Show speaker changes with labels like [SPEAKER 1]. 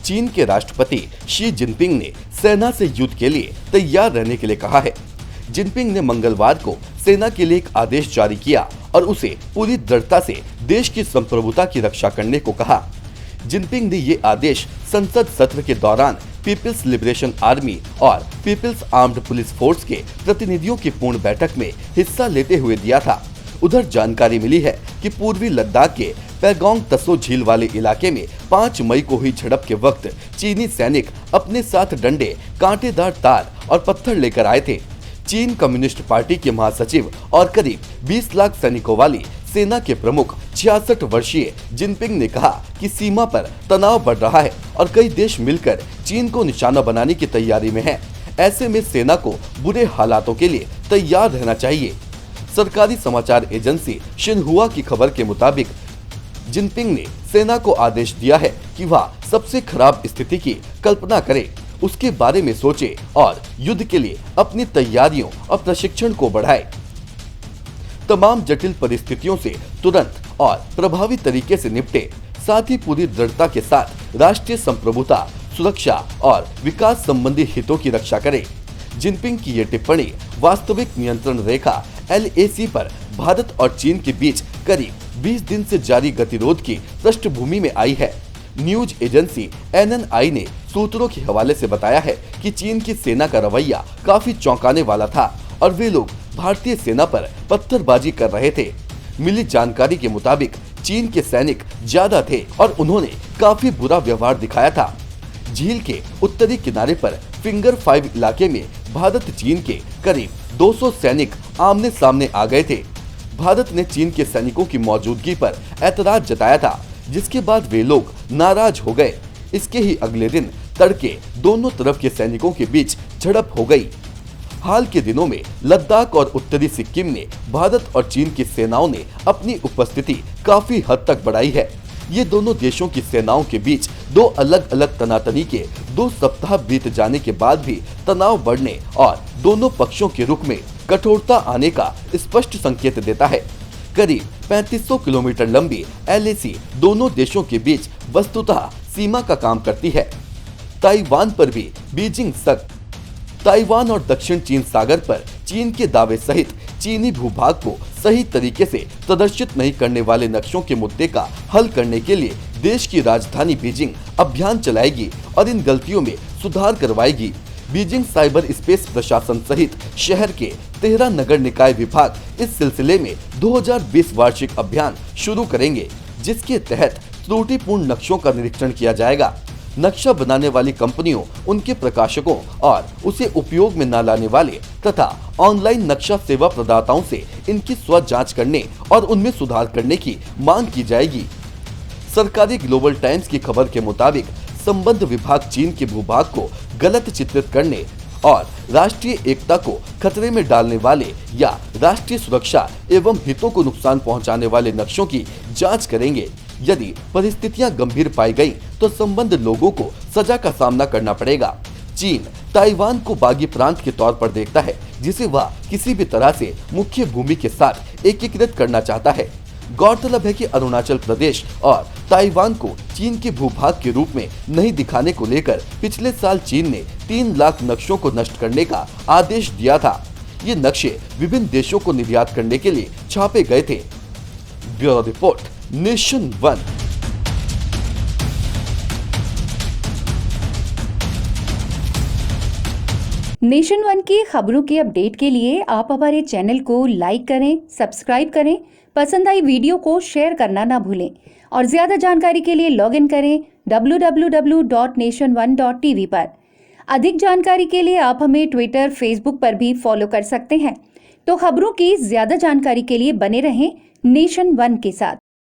[SPEAKER 1] चीन के राष्ट्रपति शी जिनपिंग ने सेना से युद्ध के लिए तैयार रहने के लिए कहा है। जिनपिंग ने मंगलवार को सेना के लिए एक आदेश जारी किया और उसे पूरी दृढ़ता से देश की संप्रभुता की रक्षा करने को कहा। जिनपिंग ने ये आदेश संसद सत्र के दौरान पीपल्स लिबरेशन आर्मी और पीपल्स आर्म्ड पुलिस फोर्स के प्रतिनिधियों की पूर्ण बैठक में हिस्सा लेते हुए दिया था। उधर जानकारी मिली है कि पूर्वी लद्दाख के पैगोंग तसो झील वाले इलाके में 5 मई को हुई झड़प के वक्त चीनी सैनिक अपने साथ डंडे, कांटेदार तार और पत्थर लेकर आए थे। चीन कम्युनिस्ट पार्टी के महासचिव और करीब 20 लाख सैनिकों वाली सेना के प्रमुख 66 वर्षीय जिनपिंग ने कहा कि सीमा पर तनाव बढ़ रहा है और कई देश मिलकर चीन को निशाना बनाने की तैयारी में हैं। ऐसे में सेना को बुरे हालातों के लिए तैयार रहना चाहिए। सरकारी समाचार एजेंसी शिन्हुआ की खबर के मुताबिक जिनपिंग ने सेना को आदेश दिया है कि वह सबसे खराब स्थिति की कल्पना करे, उसके बारे में सोचे और युद्ध के लिए अपनी तैयारियों और प्रशिक्षण को बढ़ाए। तमाम जटिल परिस्थितियों से तुरंत और प्रभावी तरीके से निपटे, साथ ही पूरी दृढ़ता के साथ राष्ट्रीय संप्रभुता, सुरक्षा और विकास संबंधी हितों की रक्षा करें। जिनपिंग की ये टिप्पणी वास्तविक नियंत्रण रेखा LAC पर भारत और चीन के बीच करीब 20 दिन से जारी गतिरोध की पृष्ठभूमि में आई है। न्यूज एजेंसी NNI ने सूत्रों के हवाले से बताया है कि चीन की सेना का रवैया काफी चौंकाने वाला था और वे लोग भारतीय सेना पर पत्थरबाजी कर रहे थे। मिली जानकारी के मुताबिक चीन के सैनिक ज्यादा थे और उन्होंने काफी बुरा व्यवहार दिखाया था। झील के उत्तरी किनारे पर फिंगर 5 इलाके में भारत चीन के करीब 200 सैनिक आमने सामने आ गए थे। भारत ने चीन के सैनिकों की मौजूदगी पर ऐतराज जताया था, जिसके बाद वे लोग नाराज हो गए। इसके ही अगले दिन तड़के दोनों तरफ के सैनिकों के बीच झड़प हो गई। हाल के दिनों में लद्दाख और उत्तरी सिक्किम में भारत और चीन की सेनाओं ने अपनी उपस्थिति काफी हद तक बढ़ाई है। ये दोनों देशों की सेनाओं के बीच दो अलग अलग तनातनी के 2 सप्ताह बीत जाने के बाद भी तनाव बढ़ने और दोनों पक्षों के रुख में कठोरता आने का स्पष्ट संकेत देता है। करीब 3500 किलोमीटर लंबी LAC दोनों देशों के बीच वस्तुतः सीमा का काम करती है। ताइवान पर भी बीजिंग सख्त। ताइवान और दक्षिण चीन सागर पर चीन के दावे सहित चीनी भूभाग को सही तरीके से प्रदर्शित नहीं करने वाले नक्शों के मुद्दे का हल करने के लिए देश की राजधानी बीजिंग अभियान चलाएगी और इन गलतियों में सुधार करवाएगी। बीजिंग साइबर स्पेस प्रशासन सहित शहर के 13 नगर निकाय विभाग इस सिलसिले में 2020 वार्षिक अभियान शुरू करेंगे, जिसके तहत त्रुटिपूर्ण नक्शों का निरीक्षण किया जाएगा। नक्शा बनाने वाली कंपनियों, उनके प्रकाशकों और उसे उपयोग में न लाने वाले तथा ऑनलाइन नक्शा सेवा प्रदाताओं से इनकी स्व जांच करने और उनमें सुधार करने की मांग की जाएगी। सरकारी ग्लोबल टाइम्स की खबर के मुताबिक संबद्ध विभाग चीन के भूभाग को गलत चित्रित करने और राष्ट्रीय एकता को खतरे में डालने वाले या राष्ट्रीय सुरक्षा एवं हितों को नुकसान पहुंचाने वाले नक्शों की जांच करेंगे। यदि परिस्थितियां गंभीर पाई गई तो संबंधित लोगों को सजा का सामना करना पड़ेगा। चीन ताइवान को बागी प्रांत के तौर पर देखता है, जिसे वह किसी भी तरह से मुख्य भूमि के साथ एकीकृत करना चाहता है। गौरतलब है कि अरुणाचल प्रदेश और ताइवान को चीन के भूभाग के रूप में नहीं दिखाने को लेकर पिछले साल चीन ने 3 लाख नक्शों को नष्ट करने का आदेश दिया था। ये नक्शे विभिन्न देशों को निर्यात करने के लिए छापे गए थे। Bureau report, nation one.
[SPEAKER 2] Nation one की खबरों के अपडेट के लिए आप हमारे चैनल को लाइक करें, सब्सक्राइब करें, पसंद आई वीडियो को शेयर करना ना भूलें और ज्यादा जानकारी के लिए लॉग इन करें www.nation1.tv पर। अधिक जानकारी के लिए आप हमें ट्विटर, फेसबुक पर भी फॉलो कर सकते हैं। तो खबरों की ज्यादा जानकारी के लिए बने रहें नेशन वन के साथ।